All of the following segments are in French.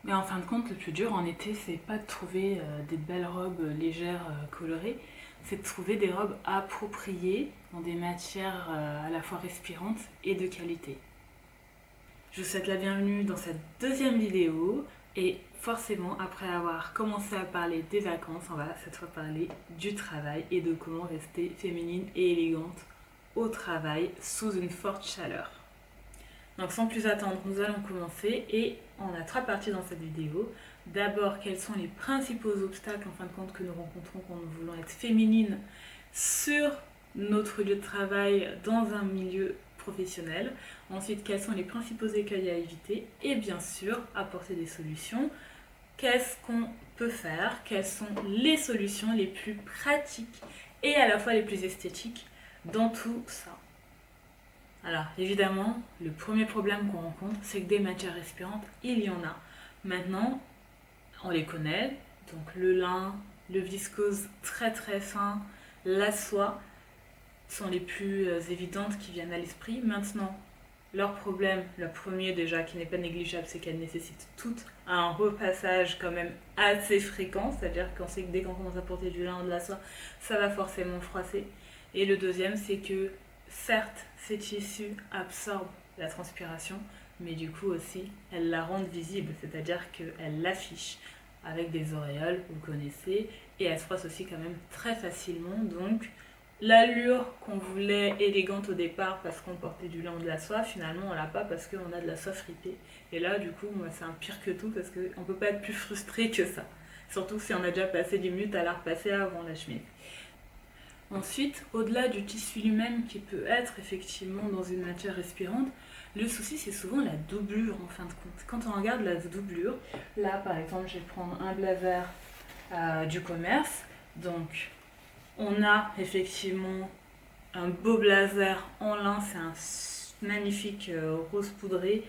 Mais en fin de compte, le plus dur en été, c'est pas de trouver des belles robes légères, colorées, c'est de trouver des robes appropriées dans des matières à la fois respirantes et de qualité. Je vous souhaite la bienvenue dans cette deuxième vidéo et forcément, après avoir commencé à parler des vacances, on va cette fois parler du travail et de comment rester féminine et élégante au travail sous une forte chaleur. Donc sans plus attendre, nous allons commencer et on a trois parties dans cette vidéo. D'abord, quels sont les principaux obstacles en fin de compte que nous rencontrons quand nous voulons être féminines sur notre lieu de travail dans un milieu professionnel. Ensuite, quels sont les principaux écueils à éviter et bien sûr, apporter des solutions. Qu'est-ce qu'on peut faire? Quelles sont les solutions les plus pratiques et à la fois les plus esthétiques dans tout ça? Alors évidemment, le premier problème qu'on rencontre, c'est que des matières respirantes, il y en a. Maintenant, on les connaît, donc le lin, le viscose très très fin, la soie sont les plus évidentes qui viennent à l'esprit. Maintenant, leur problème, le premier déjà qui n'est pas négligeable, c'est qu'elles nécessitent toutes un repassage quand même assez fréquent, c'est-à-dire qu'on sait que dès qu'on commence à porter du lin ou de la soie, ça va forcément froisser. Et le deuxième, c'est que certes, ces tissus absorbent la transpiration, mais du coup aussi, elles la rendent visible, c'est-à-dire qu'elles l'affichent avec des auréoles, vous connaissez, et elles se froissent aussi quand même très facilement. Donc, l'allure qu'on voulait élégante au départ parce qu'on portait du lin ou de la soie, finalement on l'a pas parce qu'on a de la soie fripée. Et là, du coup, moi, c'est un pire que tout parce qu'on peut pas être plus frustré que ça. Surtout si on a déjà passé 10 minutes à la repasser avant la chemise. Ensuite, au-delà du tissu lui-même qui peut être effectivement dans une matière respirante, le souci c'est souvent la doublure en fin de compte. Quand on regarde la doublure, là par exemple je vais prendre un blazer du commerce, donc on a effectivement un beau blazer en lin, c'est un magnifique rose poudré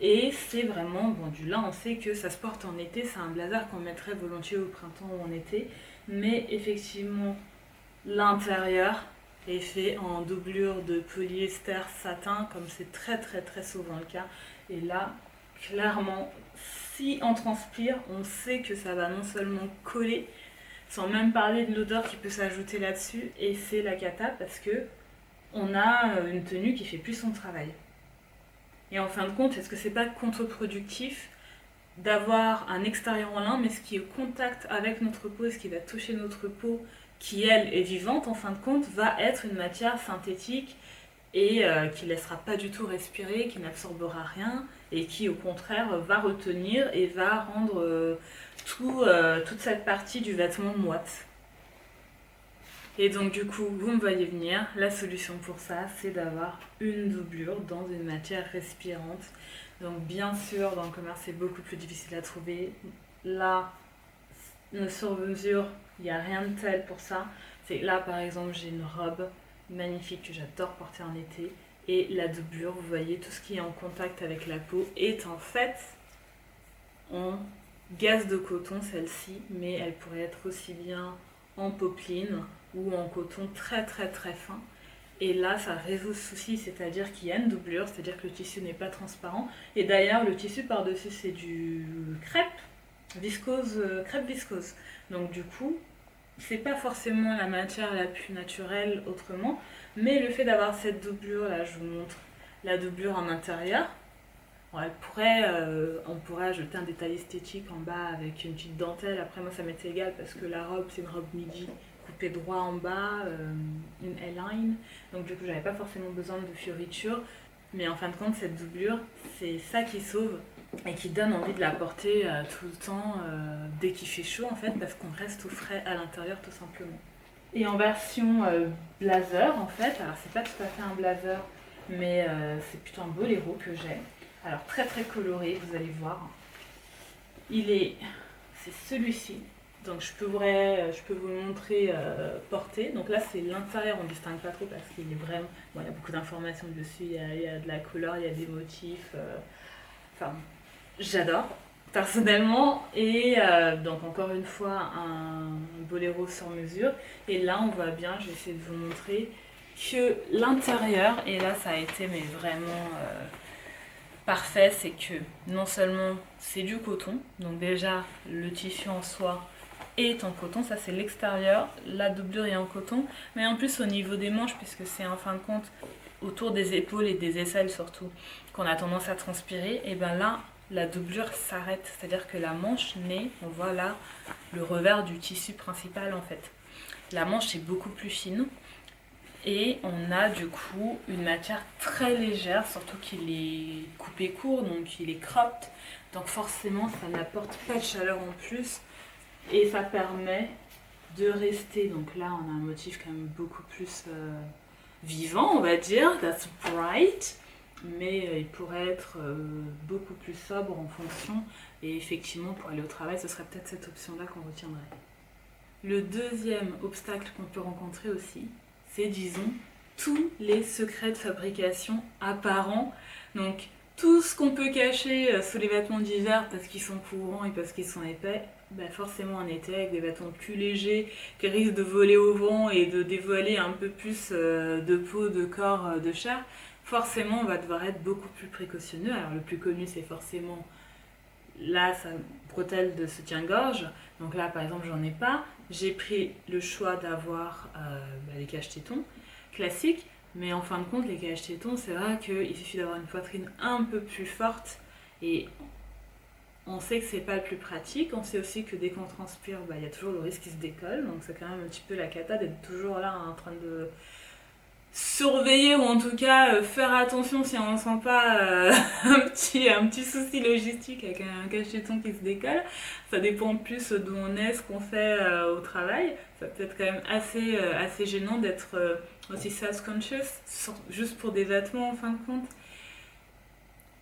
et c'est vraiment bon, du lin, on sait que ça se porte en été, c'est un blazer qu'on mettrait volontiers au printemps ou en été, mais effectivement l'intérieur est fait en doublure de polyester satin, comme c'est très très très souvent le cas. Et là, clairement, si on transpire, on sait que ça va non seulement coller, sans même parler de l'odeur qui peut s'ajouter là-dessus, et c'est la cata parce que on a une tenue qui fait plus son travail. Et en fin de compte, est-ce que c'est pas contre-productif d'avoir un extérieur en lin, mais ce qui est au contact avec notre peau, ce qui va toucher notre peau, qui elle est vivante en fin de compte, va être une matière synthétique et qui ne laissera pas du tout respirer, qui n'absorbera rien et qui au contraire va retenir et va rendre toute cette partie du vêtement moite. Et donc du coup, vous me voyez venir, la solution pour ça, c'est d'avoir une doublure dans une matière respirante. Donc bien sûr, dans le commerce, c'est beaucoup plus difficile à trouver. Là, sur mesure, il n'y a rien de tel pour ça. C'est là, par exemple, j'ai une robe magnifique que j'adore porter en été. Et la doublure, vous voyez, tout ce qui est en contact avec la peau est en fait en gaze de coton, celle-ci, mais elle pourrait être aussi bien en popeline ou en coton très très très fin. Et là, ça résout ce souci, c'est-à-dire qu'il y a une doublure, c'est-à-dire que le tissu n'est pas transparent. Et d'ailleurs, le tissu par-dessus, c'est du crêpe viscose, crêpe viscose. Donc du coup, c'est pas forcément la matière la plus naturelle autrement, mais le fait d'avoir cette doublure, là, je vous montre la doublure en intérieur. Bon, on pourrait ajouter un détail esthétique en bas avec une petite dentelle. Après, moi, ça m'était égal parce que la robe, c'est une robe midi coupée droit en bas, une L-line. Donc, du coup, j'avais pas forcément besoin de fioritures. Mais en fin de compte, cette doublure, c'est ça qui sauve et qui donne envie de la porter tout le temps dès qu'il fait chaud, en fait, parce qu'on reste au frais à l'intérieur, tout simplement. Et en version blazer, en fait, alors c'est pas tout à fait un blazer, mais c'est plutôt un boléro que j'ai. Alors très très coloré, vous allez voir. C'est celui-ci. Donc je peux vous le montrer porté. Donc là c'est l'intérieur, on ne distingue pas trop parce qu'il est vraiment... Bon, il y a beaucoup d'informations dessus, il y a de la couleur, il y a des motifs. Enfin, j'adore personnellement. Et donc encore une fois un boléro sur mesure. Et là on voit bien, je vais essayer de vous montrer que l'intérieur, et là ça a été mais vraiment parfait, c'est que non seulement c'est du coton, donc déjà le tissu en soi est en coton, ça c'est l'extérieur, la doublure est en coton, mais en plus au niveau des manches, puisque c'est en fin de compte autour des épaules et des aisselles surtout qu'on a tendance à transpirer, et bien là la doublure s'arrête, c'est-à-dire que la manche naît, on voit là le revers du tissu principal en fait. La manche est beaucoup plus fine et on a du coup une matière très légère, surtout qu'il est coupé court, donc il est cropped, donc forcément ça n'apporte pas de chaleur en plus et ça permet de rester, donc là on a un motif quand même beaucoup plus vivant on va dire, that's bright, mais il pourrait être beaucoup plus sobre en fonction, et effectivement pour aller au travail ce serait peut-être cette option là qu'on retiendrait. Le deuxième obstacle qu'on peut rencontrer aussi, c'est disons tous les secrets de fabrication apparents, donc tout ce qu'on peut cacher sous les vêtements d'hiver parce qu'ils sont courants et parce qu'ils sont épais, bah forcément en été avec des vêtements plus légers qui risquent de voler au vent et de dévoiler un peu plus de peau, de corps, de chair, forcément on va devoir être beaucoup plus précautionneux. Alors le plus connu c'est forcément là sa bretelle de soutien-gorge, donc là par exemple j'en ai pas, j'ai pris le choix d'avoir les cache-tétons classiques, mais en fin de compte les cache-tétons c'est vrai qu'il suffit d'avoir une poitrine un peu plus forte et on sait que c'est pas le plus pratique, on sait aussi que dès qu'on transpire, il y a toujours le risque qu'il se décolle, donc c'est quand même un petit peu la cata d'être toujours là en train de surveiller ou en tout cas faire attention si on ne sent pas un petit souci logistique avec un cacheton qui se décolle. Ça dépend plus d'où on est, ce qu'on fait au travail. Ça peut être quand même assez gênant d'être aussi self-conscious, juste pour des vêtements en fin de compte.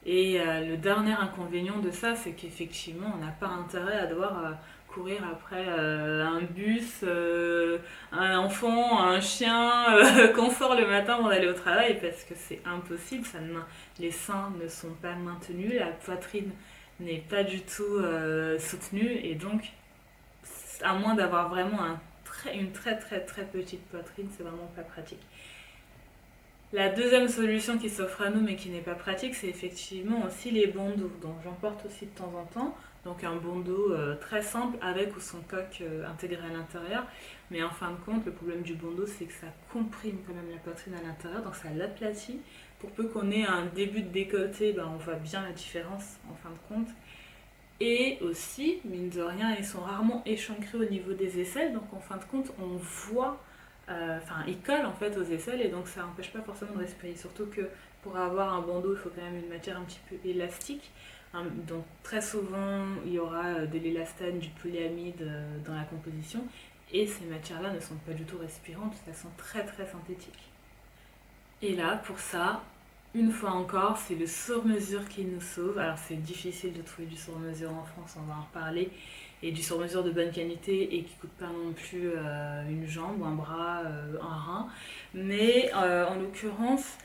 Et le dernier inconvénient de ça, c'est qu'effectivement, on n'a pas intérêt à devoir courir après un bus, un enfant, un chien qu'on sort le matin pour aller au travail parce que c'est impossible. Les seins ne sont pas maintenus, la poitrine n'est pas du tout soutenue et donc, à moins d'avoir vraiment une très très très petite poitrine, c'est vraiment pas pratique. La deuxième solution qui s'offre à nous mais qui n'est pas pratique, c'est effectivement aussi les bandeaux. Donc j'en porte aussi de temps en temps. Donc un bandeau très simple avec ou son coque intégré à l'intérieur. Mais en fin de compte, le problème du bandeau, c'est que ça comprime quand même la poitrine à l'intérieur, donc ça l'aplatit. Pour peu qu'on ait un début de décolleté, on voit bien la différence en fin de compte. Et aussi, mine de rien, ils sont rarement échancrés au niveau des aisselles, donc en fin de compte, on voit il colle en fait aux aisselles et donc ça n'empêche pas forcément de respirer. Surtout que pour avoir un bandeau, il faut quand même une matière un petit peu élastique. Donc très souvent, il y aura de l'élastane, du polyamide dans la composition. Et ces matières-là ne sont pas du tout respirantes, elles sont très très synthétiques. Et là, pour ça, une fois encore, c'est le sur-mesure qui nous sauve. Alors c'est difficile de trouver du sur-mesure en France, on va en reparler, et du sur-mesure de bonne qualité et qui coûte pas non plus une jambe, un bras, un rein. Mais en l'occurrence,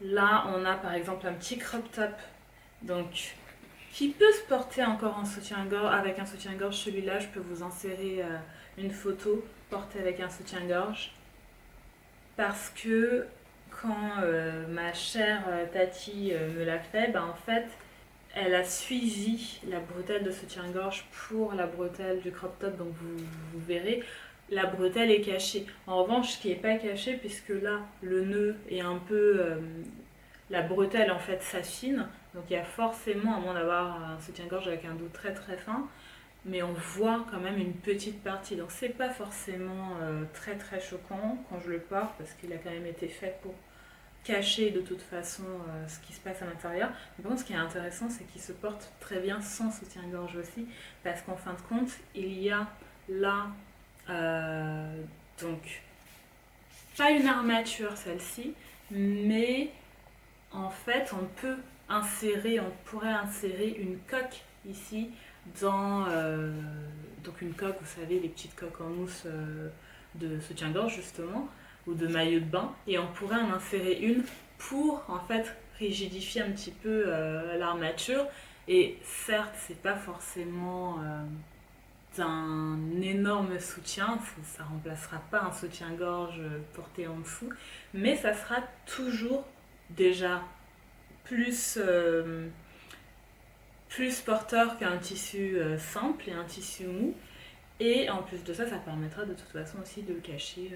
là on a par exemple un petit crop top, donc qui peut se porter encore en soutien-gorge, avec un soutien-gorge. Celui-là, je peux vous insérer une photo portée avec un soutien-gorge parce que quand ma chère Tati me l'a fait, en fait, elle a suivi la bretelle de soutien-gorge pour la bretelle du crop top, donc vous verrez, la bretelle est cachée. En revanche, ce qui n'est pas caché, puisque là, le nœud est un peu... la bretelle, en fait, s'affine, donc il y a forcément, à moins d'avoir un soutien-gorge avec un dos très très fin, mais on voit quand même une petite partie. Donc c'est pas forcément très très choquant quand je le porte, parce qu'il a quand même été fait pour cacher de toute façon ce qui se passe à l'intérieur. Mais par contre, ce qui est intéressant, c'est qu'il se porte très bien sans soutien-gorge aussi, parce qu'en fin de compte, il y a là, donc, pas une armature celle-ci, mais en fait, on pourrait insérer une coque ici dans, donc une coque, vous savez, les petites coques en mousse de soutien-gorge justement, ou de maillot de bain, et on pourrait en insérer une pour en fait rigidifier un petit peu l'armature. Et certes, c'est pas forcément un énorme soutien, ça remplacera pas un soutien-gorge porté en dessous, mais ça sera toujours déjà plus, plus porteur qu'un tissu simple et un tissu mou. Et en plus de ça, ça permettra de toute façon aussi de cacher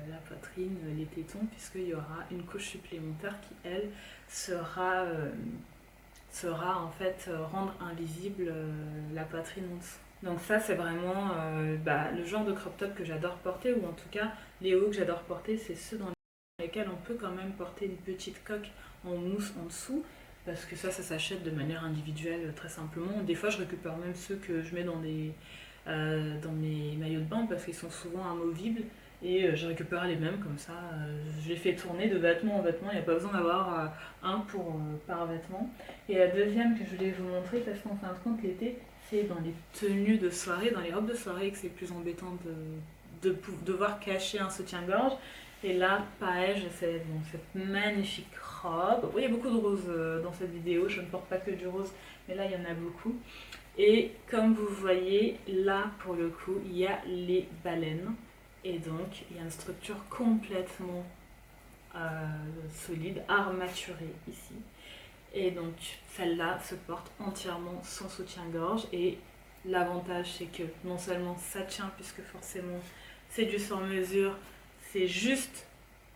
la poitrine, les tétons, puisqu'il y aura une couche supplémentaire qui, elle, sera en fait rendre invisible la poitrine en dessous. Donc ça, c'est vraiment le genre de crop top que j'adore porter, ou en tout cas, les hauts que j'adore porter, c'est ceux dans lesquels on peut quand même porter une petite coque en mousse en dessous, parce que ça s'achète de manière individuelle très simplement. Des fois, je récupère même ceux que je mets dans mes maillots de bain parce qu'ils sont souvent amovibles et je récupère les mêmes comme ça. Je les fais tourner de vêtement en vêtement, il n'y a pas besoin d'avoir un par vêtement. Et la deuxième que je voulais vous montrer, parce qu'en fin de compte, l'été, c'est dans les tenues de soirée, dans les robes de soirée que c'est plus embêtant de devoir cacher un soutien-gorge. Et là, pareil, j'essaie cette magnifique robe. Oui, il y a beaucoup de rose dans cette vidéo, je ne porte pas que du rose, mais là, il y en a beaucoup. Et comme vous voyez, là, pour le coup, il y a les baleines. Et donc, il y a une structure complètement solide, armaturée ici. Et donc, celle-là se porte entièrement sans soutien-gorge. Et l'avantage, c'est que non seulement ça tient, puisque forcément, c'est du sur-mesure, c'est juste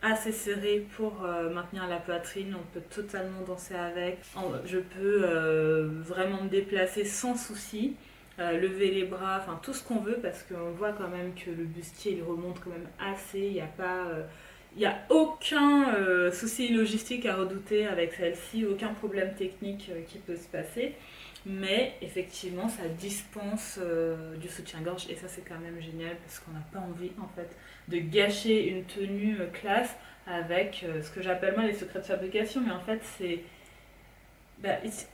assez serré pour maintenir la poitrine, on peut totalement danser avec. Je peux vraiment me déplacer sans souci, lever les bras, enfin tout ce qu'on veut, parce qu'on voit quand même que le bustier il remonte quand même assez, il n'y a pas... il n'y a aucun souci logistique à redouter avec celle-ci, aucun problème technique qui peut se passer. Mais effectivement, ça dispense du soutien-gorge et ça c'est quand même génial parce qu'on n'a pas envie en fait de gâcher une tenue classe avec ce que j'appelle moi les secrets de fabrication, mais en fait c'est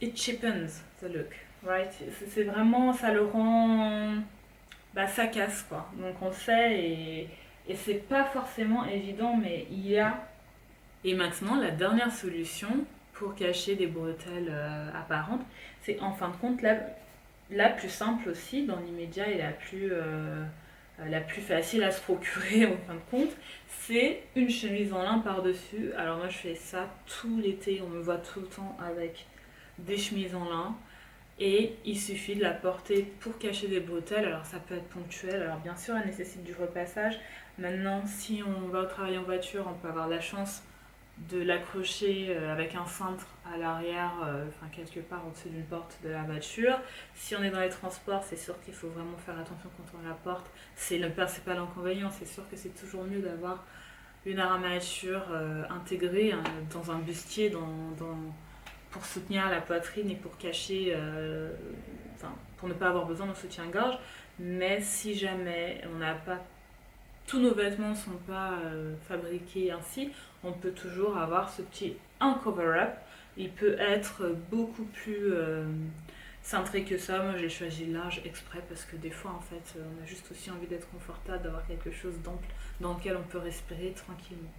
it cheapens the look, right? C'est vraiment, ça le rend, ça casse quoi. Donc on sait et c'est pas forcément évident, mais il y a. Et maintenant la dernière solution pour cacher des bretelles apparentes, c'est en fin de compte la plus simple aussi dans l'immédiat et la plus facile à se procurer en fin de compte, c'est une chemise en lin par-dessus. Alors moi je fais ça tout l'été, on me voit tout le temps avec des chemises en lin et il suffit de la porter pour cacher des bretelles. Alors ça peut être ponctuel, alors bien sûr elle nécessite du repassage. Maintenant si on va au travail en voiture, on peut avoir la chance de l'accrocher avec un cintre à l'arrière, quelque part au-dessus d'une porte de la voiture. Si on est dans les transports, c'est sûr qu'il faut vraiment faire attention quand on la porte. C'est le principal inconvénient, c'est sûr que c'est toujours mieux d'avoir une armature intégrée dans un bustier pour soutenir la poitrine et pour cacher, pour ne pas avoir besoin d'un soutien-gorge. Mais si jamais on n'a pas tous nos vêtements ne sont pas fabriqués ainsi, on peut toujours avoir ce petit un cover-up. Il peut être beaucoup plus cintré que ça. Moi j'ai choisi large exprès parce que des fois en fait on a juste aussi envie d'être confortable, d'avoir quelque chose d'ample dans lequel on peut respirer tranquillement.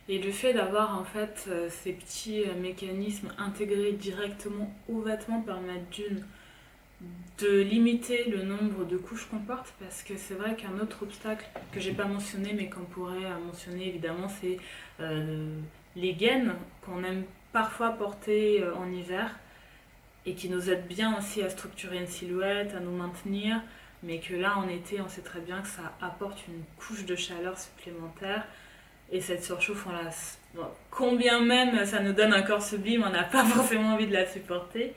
Et le fait d'avoir en fait ces petits mécanismes intégrés directement aux vêtements permet de limiter le nombre de couches qu'on porte parce que c'est vrai qu'un autre obstacle que j'ai pas mentionné mais qu'on pourrait mentionner évidemment c'est les gaines qu'on aime parfois porter en hiver et qui nous aident bien aussi à structurer une silhouette, à nous maintenir, mais que là en été on sait très bien que ça apporte une couche de chaleur supplémentaire et cette surchauffe combien même ça nous donne un corps sublime, on n'a pas forcément envie de la supporter.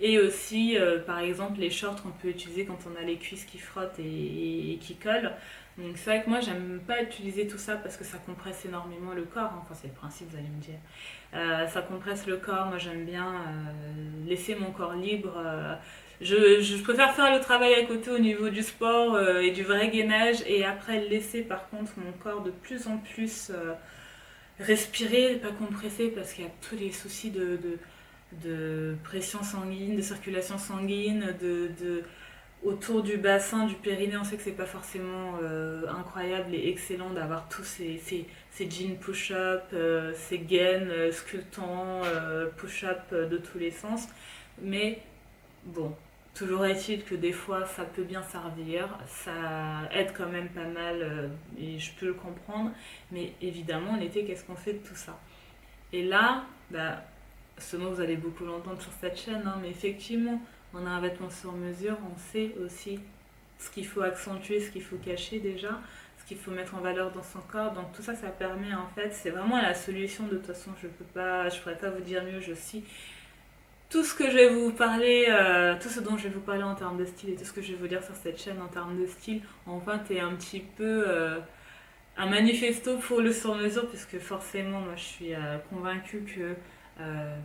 Et aussi, par exemple, les shorts qu'on peut utiliser quand on a les cuisses qui frottent et qui collent. Donc c'est vrai que moi, j'aime pas utiliser tout ça parce que ça compresse énormément le corps. Enfin, c'est le principe, vous allez me dire. Ça compresse le corps. Moi, j'aime bien laisser mon corps libre. Je préfère faire le travail à côté au niveau du sport et du vrai gainage. Et après, laisser par contre mon corps de plus en plus respirer, pas compresser parce qu'il y a tous les soucis de pression sanguine, de circulation sanguine, autour du bassin, du périnée. On sait que c'est pas forcément incroyable et excellent d'avoir tous ces jeans push-up, ces gaines sculptants, push-up de tous les sens. Mais bon, toujours est-il que des fois ça peut bien servir, ça aide quand même pas mal et je peux le comprendre. Mais évidemment, l'été, qu'est-ce qu'on fait de tout ça? Et là, Bah, ce mot, vous allez beaucoup l'entendre sur cette chaîne, hein, mais effectivement, on a un vêtement sur mesure, on sait aussi ce qu'il faut accentuer, ce qu'il faut cacher déjà, ce qu'il faut mettre en valeur dans son corps. Donc tout ça, ça permet en fait, c'est vraiment la solution. De toute façon, je pourrais pas vous dire mieux. Je suis tout ce que je vais vous parler, tout ce dont je vais vous parler en termes de style et tout ce que je vais vous dire sur cette chaîne en termes de style, en fait, est un petit peu un manifesto pour le sur-mesure, puisque forcément, moi, je suis convaincue que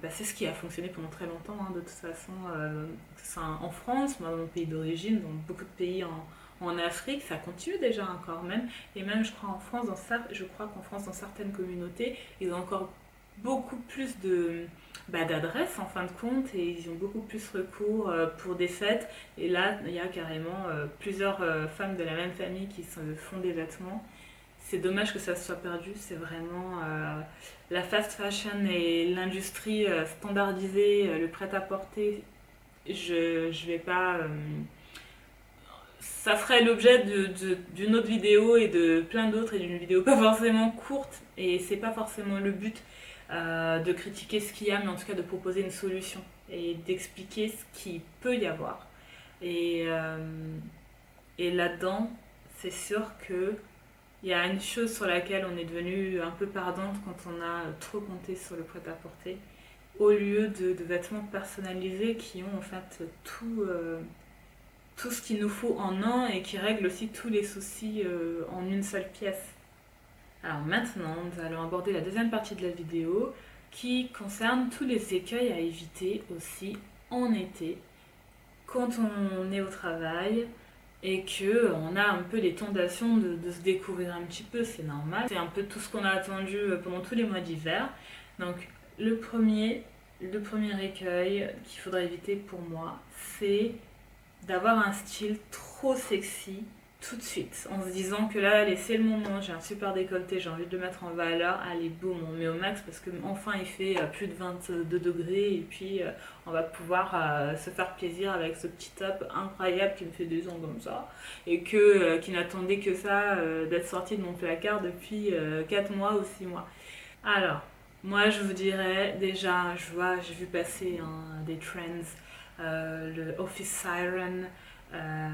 c'est ce qui a fonctionné pendant très longtemps, hein, de toute façon, en France, moi, dans mon pays d'origine, dans beaucoup de pays en Afrique, ça continue déjà encore même, et même je crois je crois qu'en France, dans certaines communautés, ils ont encore beaucoup plus d'adresses en fin de compte, et ils ont beaucoup plus recours pour des fêtes, et là, il y a carrément plusieurs femmes de la même famille qui se font des vêtements. C'est dommage que ça se soit perdu, c'est vraiment la fast fashion et l'industrie standardisée, le prêt-à-porter. Je vais pas. Ça ferait l'objet d'une autre vidéo et de plein d'autres, et d'une vidéo pas forcément courte, et c'est pas forcément le but de critiquer ce qu'il y a, mais en tout cas de proposer une solution et d'expliquer ce qu'il peut y avoir. Et, euh, et là-dedans, c'est sûr que il y a une chose sur laquelle on est devenu un peu pardante quand on a trop compté sur le prêt-à-porter, au lieu de vêtements personnalisés qui ont en fait tout ce qu'il nous faut en un et qui règlent aussi tous les soucis en une seule pièce. Alors maintenant, nous allons aborder la deuxième partie de la vidéo qui concerne tous les écueils à éviter aussi en été quand on est au travail et que on a un peu les tentations de se découvrir un petit peu, c'est normal. C'est un peu tout ce qu'on a attendu pendant tous les mois d'hiver. Donc le premier écueil qu'il faudrait éviter pour moi, c'est d'avoir un style trop sexy tout de suite, en se disant que là, allez, c'est le moment, j'ai un super décolleté, j'ai envie de le mettre en valeur, allez, boum, on met au max parce que enfin il fait plus de 22 degrés et puis on va pouvoir se faire plaisir avec ce petit top incroyable qui me fait 2 ans comme ça et qui n'attendait que ça d'être sorti de mon placard depuis 4 mois ou 6 mois. Alors, moi je vous dirais déjà, j'ai vu passer des trends, le Office Siren. euh,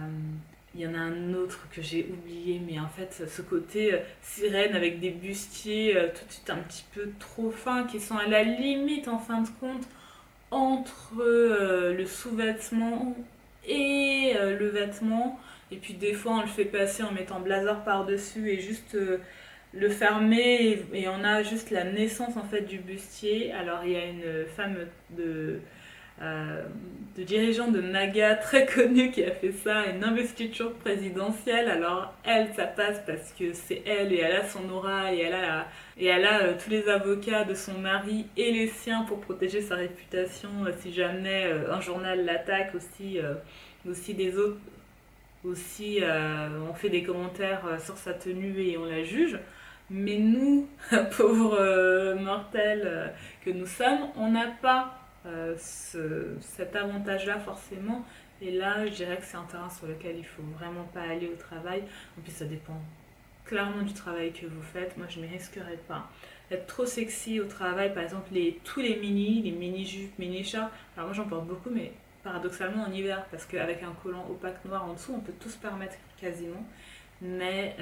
il y en a un autre que j'ai oublié, mais en fait, ce côté sirène avec des bustiers tout de suite un petit peu trop fins, qui sont à la limite, en fin de compte, entre le sous-vêtement et le vêtement. Et puis des fois, on le fait passer en mettant blazer par-dessus et juste le fermer, et on a juste la naissance en fait du bustier. Alors, il y a une femme de euh, de dirigeant de MAGA très connu qui a fait ça, une investiture présidentielle. Alors elle, ça passe parce que c'est elle et elle a son aura et elle a tous les avocats de son mari et les siens pour protéger sa réputation si jamais un journal l'attaque aussi des autres. Aussi, on fait des commentaires sur sa tenue et on la juge. Mais nous, pauvres mortels que nous sommes, on n'a pas cet avantage-là forcément. Et là, je dirais que c'est un terrain sur lequel il faut vraiment pas aller au travail. En plus, ça dépend clairement du travail que vous faites. Moi, je ne m'y risquerais pas. Être trop sexy au travail, par exemple, tous les mini-jupes, mini-shorts. Alors moi, j'en porte beaucoup, mais paradoxalement en hiver, parce qu'avec un collant opaque noir en dessous, on peut tout se permettre quasiment. Mais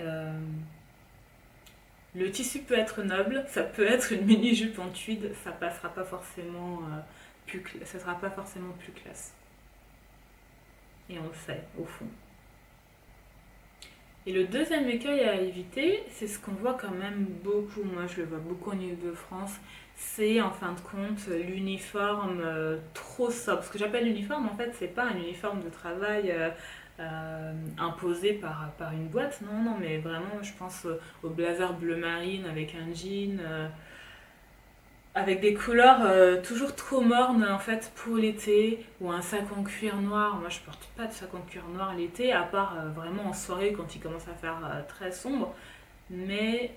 le tissu peut être noble, ça peut être une mini-jupe en tweed, ça passera pas forcément ça sera pas forcément plus classe. Et on le sait, au fond. Et le deuxième écueil à éviter, c'est ce qu'on voit quand même beaucoup, moi je le vois beaucoup en Ile-de-France, c'est en fin de compte l'uniforme trop sobre. Ce que j'appelle l'uniforme, en fait, c'est pas un uniforme de travail imposé par une boîte, non, non, mais vraiment, je pense au blazer bleu marine avec un jean, avec des couleurs toujours trop mornes en fait pour l'été, ou un sac en cuir noir. Moi je porte pas de sac en cuir noir l'été, à part vraiment en soirée quand il commence à faire très sombre. Mais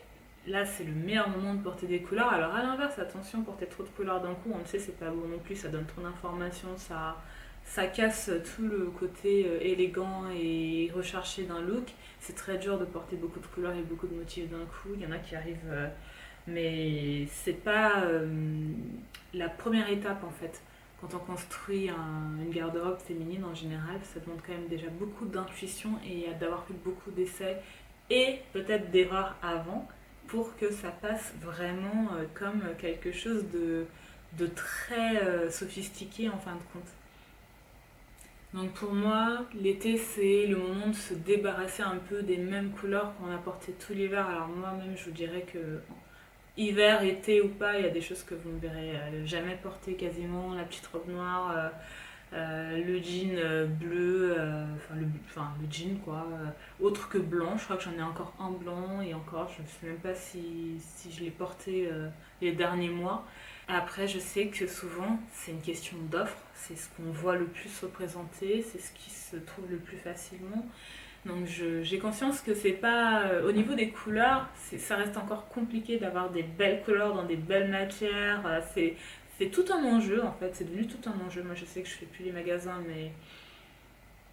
là c'est le meilleur moment de porter des couleurs. Alors à l'inverse, attention, porter trop de couleurs d'un coup, on le sait, c'est pas beau non plus, ça donne trop d'informations, ça casse tout le côté élégant et recherché d'un look. C'est très dur de porter beaucoup de couleurs et beaucoup de motifs d'un coup. Il y en a qui arrivent Mais c'est pas la première étape en fait. Quand on construit une garde-robe féminine en général, ça demande quand même déjà beaucoup d'intuition et d'avoir fait beaucoup d'essais et peut-être d'erreurs avant pour que ça passe vraiment comme quelque chose de très sophistiqué en fin de compte. Donc pour moi, l'été c'est le moment de se débarrasser un peu des mêmes couleurs qu'on a portées tout l'hiver. Alors moi-même je vous dirais que hiver, été ou pas, il y a des choses que vous ne verrez jamais porter quasiment. La petite robe noire, le jean bleu, le jean quoi, autre que blanc. Je crois que j'en ai encore un blanc et encore, je ne sais même pas si je l'ai porté les derniers mois. Après, je sais que souvent, c'est une question d'offre, c'est ce qu'on voit le plus représenté, c'est ce qui se trouve le plus facilement. Donc j'ai conscience que c'est pas... au niveau des couleurs, ça reste encore compliqué d'avoir des belles couleurs dans des belles matières. C'est tout un enjeu en fait, c'est devenu tout un enjeu. Moi je sais que je fais plus les magasins, mais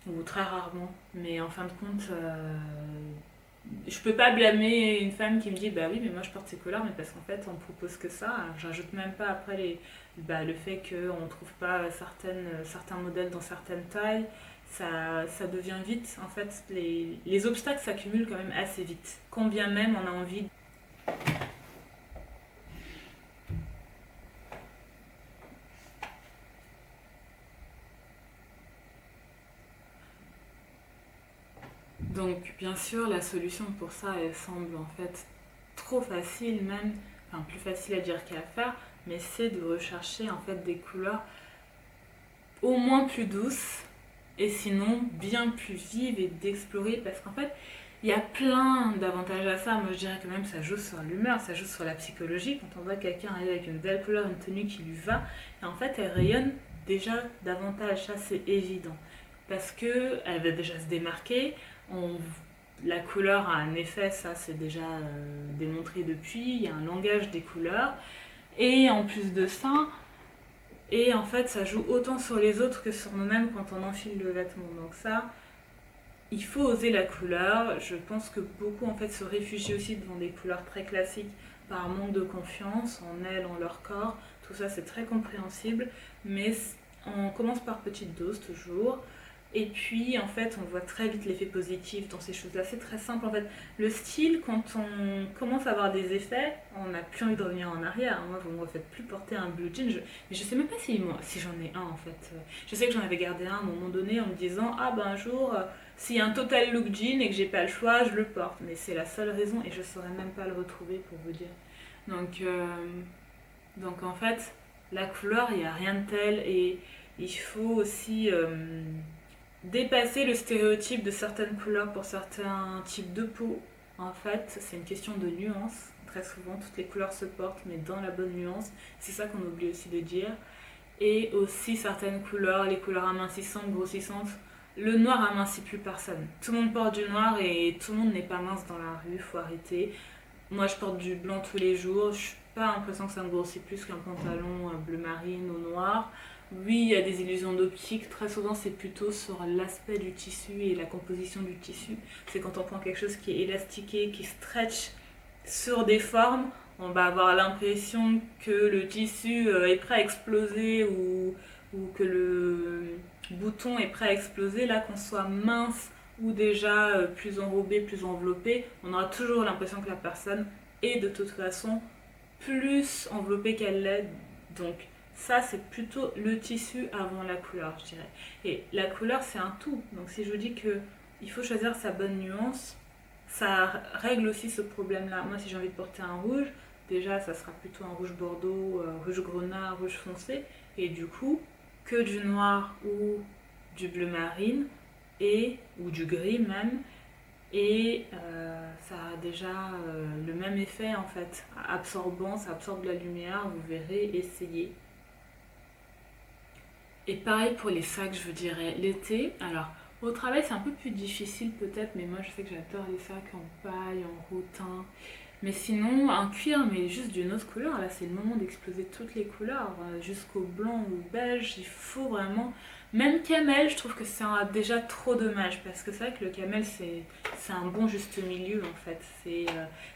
ou très rarement. Mais en fin de compte, je peux pas blâmer une femme qui me dit bah oui mais moi je porte ces couleurs mais parce qu'en fait on propose que ça. J'ajoute même pas après le fait qu'on trouve pas certains modèles dans certaines tailles. Ça devient vite, en fait, les obstacles s'accumulent quand même assez vite. Quand bien même on a envie. Donc, bien sûr, la solution pour ça, elle semble en fait trop facile même, enfin plus facile à dire qu'à faire, mais c'est de rechercher en fait des couleurs au moins plus douces et sinon bien plus vives et d'explorer parce qu'en fait, il y a plein d'avantages à ça. Moi, je dirais que même ça joue sur l'humeur, ça joue sur la psychologie. Quand on voit quelqu'un arriver avec une belle couleur, une tenue qui lui va, et en fait, elle rayonne déjà davantage. Ça, c'est évident. Parce que elle va déjà se démarquer. On, la couleur a un effet, ça, c'est déjà démontré depuis. Il y a un langage des couleurs. Et en plus de ça, et en fait, ça joue autant sur les autres que sur nous-mêmes quand on enfile le vêtement. Donc ça, il faut oser la couleur. Je pense que beaucoup en fait se réfugient aussi devant des couleurs très classiques par manque de confiance en elles, en leur corps. Tout ça c'est très compréhensible, mais on commence par petite dose toujours. Et puis en fait on voit très vite l'effet positif dans ces choses-là. C'est très simple en fait. Le style, quand on commence à avoir des effets, on n'a plus envie de revenir en arrière. Moi vous ne me faites plus porter un blue jean. Mais je sais même pas si j'en ai un en fait. Je sais que j'en avais gardé un à un moment donné en me disant ah ben un jour s'il y a un total look jean et que j'ai pas le choix, je le porte. Mais c'est la seule raison et je saurais même pas le retrouver pour vous dire. Donc, euh, donc en fait, la couleur, il n'y a rien de tel et il faut aussi dépasser le stéréotype de certaines couleurs pour certains types de peau. En fait, c'est une question de nuance. Très souvent, toutes les couleurs se portent, mais dans la bonne nuance. C'est ça qu'on oublie aussi de dire. Et aussi certaines couleurs, les couleurs amincissantes, grossissantes. Le noir amincit plus personne. Tout le monde porte du noir et tout le monde n'est pas mince dans la rue, faut arrêter. Moi je porte du blanc tous les jours, je n'ai pas l'impression que ça me grossit plus qu'un pantalon bleu marine ou noir. Oui, il y a des illusions d'optique, très souvent c'est plutôt sur l'aspect du tissu et la composition du tissu. C'est quand on prend quelque chose qui est élastiqué, qui stretch sur des formes, on va avoir l'impression que le tissu est prêt à exploser ou que le bouton est prêt à exploser. Là, qu'on soit mince ou déjà plus enrobé, plus enveloppé, on aura toujours l'impression que la personne est de toute façon plus enveloppée qu'elle l'est. Donc ça, c'est plutôt le tissu avant la couleur, je dirais. Et la couleur, c'est un tout. Donc si je vous dis que il faut choisir sa bonne nuance, ça règle aussi ce problème-là. Moi, si j'ai envie de porter un rouge, déjà, ça sera plutôt un rouge bordeaux, rouge grenat, rouge foncé. Et du coup, que du noir ou du bleu marine, ou du gris même. Et ça a déjà le même effet en fait. Absorbant, ça absorbe la lumière, vous verrez, essayez. Et pareil pour les sacs, je vous dirais. L'été, alors au travail c'est un peu plus difficile peut-être, mais moi je sais que j'adore les sacs en paille, en rotin. Mais sinon, un cuir, mais juste d'une autre couleur, là c'est le moment d'exploser toutes les couleurs, jusqu'au blanc ou beige. Il faut vraiment Même camel, je trouve que c'est déjà trop dommage parce que c'est vrai que le camel c'est un bon juste milieu en fait.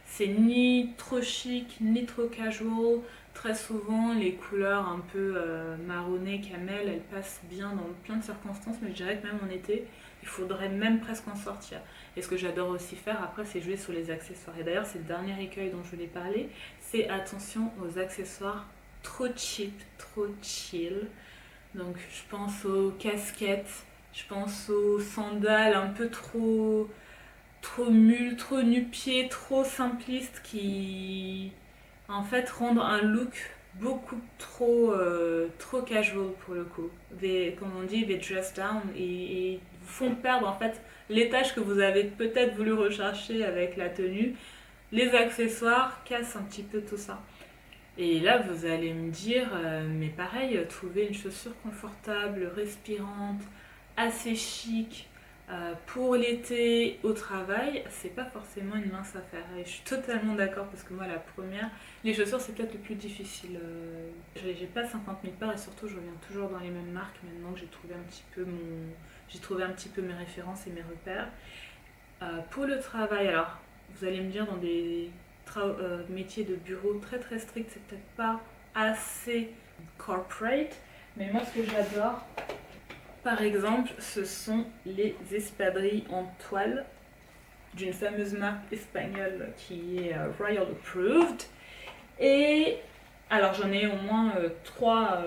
C'est ni trop chic ni trop casual. Très souvent, les couleurs un peu marronnées camel, elles passent bien dans plein de circonstances, mais je dirais que même en été, il faudrait même presque en sortir. Et ce que j'adore aussi faire après, c'est jouer sur les accessoires. Et d'ailleurs, c'est le dernier écueil dont je voulais parler, c'est attention aux accessoires trop cheap, trop chill. Donc je pense aux casquettes, je pense aux sandales un peu trop mules, trop nu-pieds, trop simplistes qui en fait rendent un look beaucoup trop casual pour le coup. Comme on dit, they dress down et vous font perdre en fait l'étage que vous avez peut-être voulu rechercher avec la tenue. Les accessoires cassent un petit peu tout ça. Et là, vous allez me dire, mais pareil, trouver une chaussure confortable, respirante, assez chic, pour l'été au travail, c'est pas forcément une mince affaire. Et je suis totalement d'accord parce que moi, la première, les chaussures, c'est peut-être le plus difficile. J'ai pas 50 000 paires et surtout, je reviens toujours dans les mêmes marques maintenant que j'ai trouvé un petit peu mes références et mes repères. Pour le travail, alors, vous allez me dire dans des métiers de bureau très très stricts, c'est peut-être pas assez corporate, mais moi ce que j'adore, par exemple, ce sont les espadrilles en toile d'une fameuse marque espagnole qui est Royal Approved. Et alors j'en ai au moins trois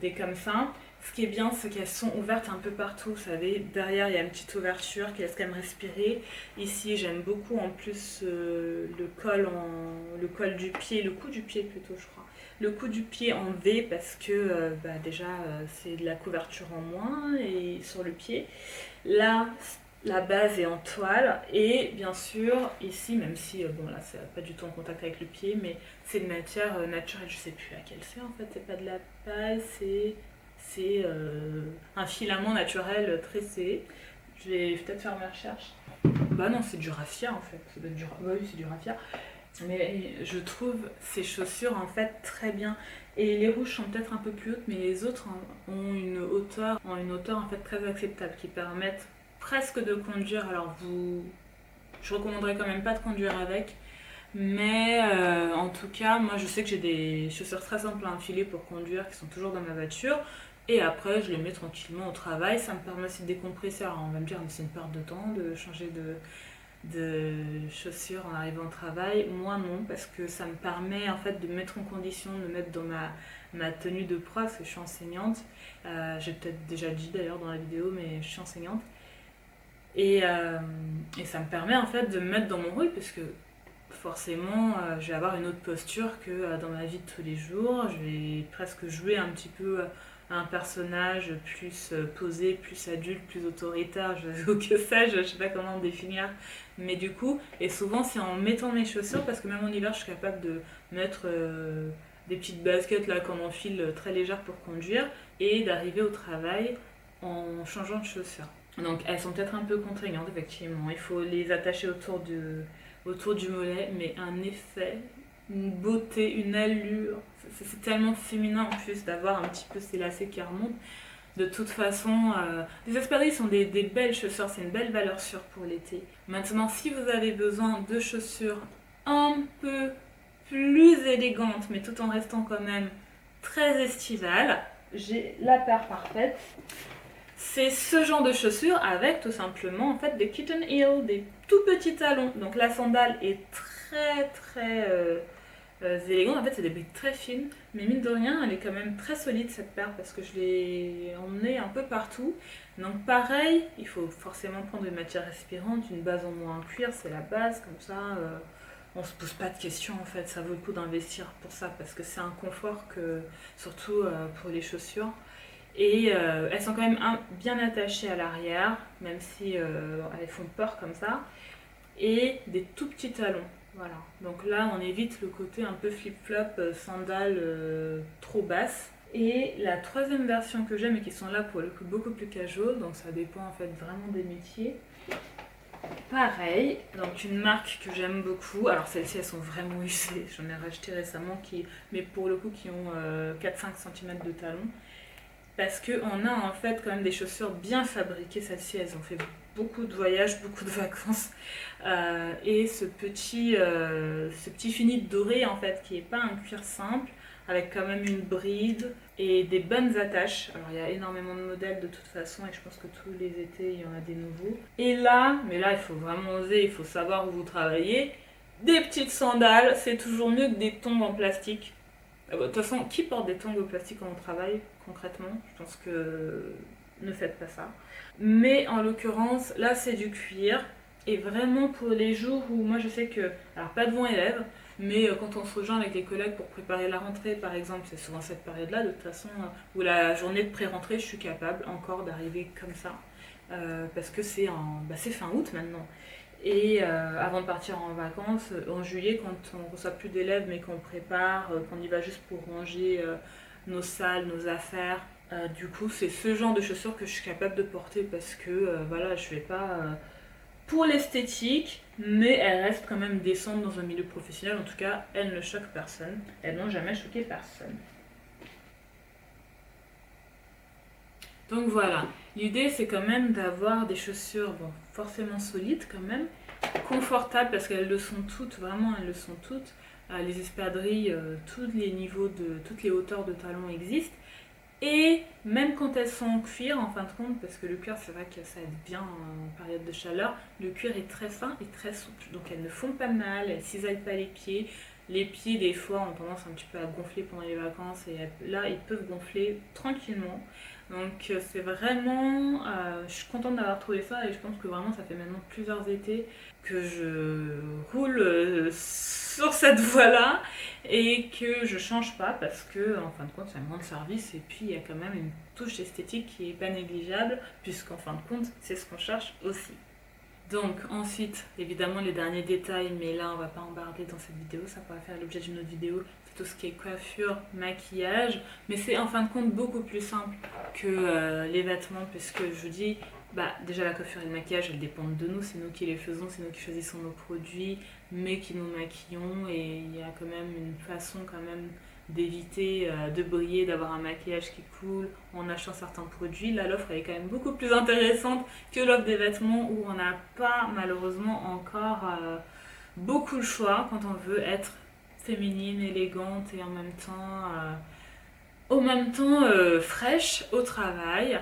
des comme ça. Ce qui est bien, c'est qu'elles sont ouvertes un peu partout, vous savez. Derrière, il y a une petite ouverture qui laisse quand même respirer. Ici, j'aime beaucoup en plus le col du pied, le cou du pied plutôt, je crois. Le cou du pied en V parce que déjà, c'est de la couverture en moins et sur le pied. Là, la base est en toile et bien sûr, ici, même si, bon là, c'est pas du tout en contact avec le pied, mais c'est de matière naturelle. Je sais plus laquelle c'est en fait, c'est pas de la paille, c'est un filament naturel tressé. Je vais peut-être faire mes recherches. Bah non, c'est du raffia en fait. Ça doit être bah oui, c'est du raffia. Mais je trouve ces chaussures en fait très bien. Et les rouges sont peut-être un peu plus hautes, mais les autres ont une hauteur en fait très acceptable qui permettent presque de conduire. Alors je recommanderais quand même pas de conduire avec. Mais en tout cas, moi je sais que j'ai des chaussures très simples à enfiler pour conduire qui sont toujours dans ma voiture. Et après, je les mets tranquillement au travail. Ça me permet aussi de décompresser. Alors on va me dire, mais c'est une perte de temps de changer de chaussures en arrivant au travail. Moi non, parce que ça me permet en fait de me mettre en condition, de me mettre dans ma tenue de prof, parce que je suis enseignante. J'ai peut-être déjà dit d'ailleurs dans la vidéo, mais je suis enseignante. Et ça me permet en fait de me mettre dans mon rôle, parce que forcément, je vais avoir une autre posture que dans ma vie de tous les jours. Je vais presque jouer un petit peu un personnage plus posé, plus adulte, plus autoritaire, ou que sais-je, je sais pas comment le définir. Mais du coup, et souvent c'est en mettant mes chaussures, parce que même en hiver, je suis capable de mettre des petites baskets là qu'on enfile très légères pour conduire, et d'arriver au travail en changeant de chaussures. Donc elles sont peut-être un peu contraignantes, effectivement. Il faut les attacher autour du mollet, mais un effet, une beauté, une allure. C'est tellement féminin en plus d'avoir un petit peu ces lacets qui remontent. De toute façon, les espadrilles sont des belles chaussures, c'est une belle valeur sûre pour l'été. Maintenant, si vous avez besoin de chaussures un peu plus élégantes, mais tout en restant quand même très estivales, j'ai la paire parfaite. C'est ce genre de chaussures avec tout simplement en fait des kitten heels, des tout petits talons. Donc la sandale est très très élégante. En fait, c'est des briques très fines, mais mine de rien, elle est quand même très solide cette paire parce que je l'ai emmenée un peu partout. Donc pareil, il faut forcément prendre une matière respirante, une base en moins en cuir, c'est la base, comme ça on se pose pas de questions en fait. Ça vaut le coup d'investir pour ça parce que c'est un confort surtout pour les chaussures. Et elles sont quand même bien attachées à l'arrière, même si elles font peur comme ça. Et des tout petits talons. Voilà. Donc là, on évite le côté un peu flip-flop, sandales trop basses. Et la troisième version que j'aime et qui sont là pour le coup beaucoup plus casual, donc ça dépend en fait vraiment des métiers. Pareil, donc une marque que j'aime beaucoup. Alors celles-ci elles sont vraiment usées, j'en ai racheté récemment, mais pour le coup qui ont 4-5 cm de talons. parce qu'on a en fait quand même des chaussures bien fabriquées. Celles-ci, elles ont fait beaucoup de voyages, beaucoup de vacances. Et ce petit fini doré en fait, qui est pas un cuir simple, avec quand même une bride et des bonnes attaches. Alors il y a énormément de modèles de toute façon et je pense que tous les étés il y en a des nouveaux. Et là, mais là il faut vraiment oser, il faut savoir où vous travaillez. Des petites sandales, c'est toujours mieux que des tongs en plastique. De toute façon, qui porte des tongs en plastique quand on travaille concrètement? Je pense que ne faites pas ça. Mais en l'occurrence, là c'est du cuir. Et vraiment pour les jours où moi je sais que, alors pas devant élèves, mais quand on se rejoint avec les collègues pour préparer la rentrée par exemple, c'est souvent cette période-là de toute façon, où la journée de pré-rentrée, je suis capable encore d'arriver comme ça. Parce que c'est fin août maintenant. Et avant de partir en vacances, en juillet, quand on ne reçoit plus d'élèves mais qu'on prépare, qu'on y va juste pour ranger nos salles, nos affaires, du coup c'est ce genre de chaussures que je suis capable de porter parce que voilà, je vais pas pour l'esthétique, mais elles restent quand même décentes dans un milieu professionnel. En tout cas, elles ne choquent personne. Elles n'ont jamais choqué personne. Donc voilà, l'idée c'est quand même d'avoir des chaussures, bon, forcément solides quand même, confortables parce qu'elles le sont toutes, vraiment elles le sont toutes. Les espadrilles, tous les niveaux toutes les hauteurs de talons existent. Et même quand elles sont en cuir, en fin de compte, parce que le cuir c'est vrai que ça aide bien en période de chaleur, le cuir est très fin et très souple. Donc elles ne font pas mal, elles cisaillent pas les pieds. Les pieds des fois ont tendance un petit peu à gonfler pendant les vacances et là ils peuvent gonfler tranquillement. Donc c'est vraiment, je suis contente d'avoir trouvé ça et je pense que vraiment ça fait maintenant plusieurs étés que je roule sur cette voie-là et que je change pas parce que en fin de compte c'est un grand service et puis il y a quand même une touche esthétique qui est pas négligeable puisqu'en fin de compte c'est ce qu'on cherche aussi. Donc ensuite, évidemment les derniers détails, mais là on va pas embarder dans cette vidéo, ça pourra faire l'objet d'une autre vidéo, c'est tout ce qui est coiffure, maquillage, mais c'est en fin de compte beaucoup plus simple que les vêtements, puisque je vous dis, bah déjà la coiffure et le maquillage elles dépendent de nous, c'est nous qui les faisons, c'est nous qui choisissons nos produits, mais qui nous maquillons, et il y a quand même une façon quand même d'éviter de briller, d'avoir un maquillage qui coule en achetant certains produits. Là l'offre elle est quand même beaucoup plus intéressante que l'offre des vêtements où on n'a pas malheureusement encore beaucoup le choix quand on veut être féminine, élégante et en même temps fraîche au travail.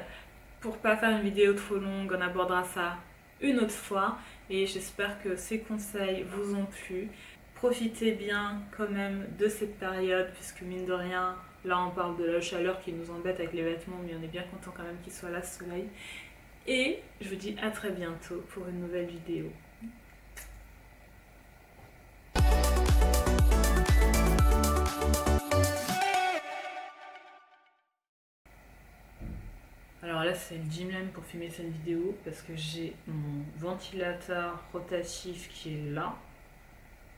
Pour pas faire une vidéo trop longue, on abordera ça une autre fois et j'espère que ces conseils vous ont plu. Profitez bien quand même de cette période puisque mine de rien, là on parle de la chaleur qui nous embête avec les vêtements mais on est bien content quand même qu'il soit là ce soleil. Et je vous dis à très bientôt pour une nouvelle vidéo. Alors là c'est le Gymlane pour filmer cette vidéo parce que j'ai mon ventilateur rotatif qui est là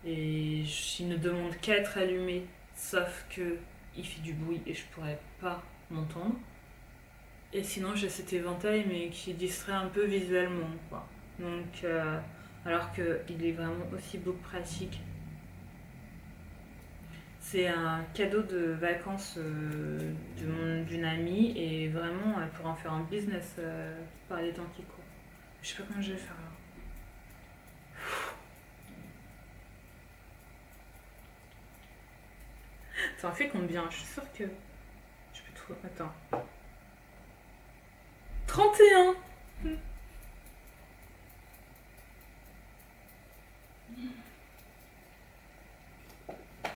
et il ne demande qu'à être allumé sauf que il fait du bruit et je pourrais pas m'entendre. Et sinon j'ai cet éventail mais qui distrait un peu visuellement quoi. Donc alors qu'il est vraiment aussi beaucoup pratique. C'est un cadeau de vacances d'une amie et vraiment elle pourrait en faire un business par les temps qui courent. Je sais pas comment je vais faire là. Ça en fait combien? Je suis sûre que je peux trouver. Attends. 31.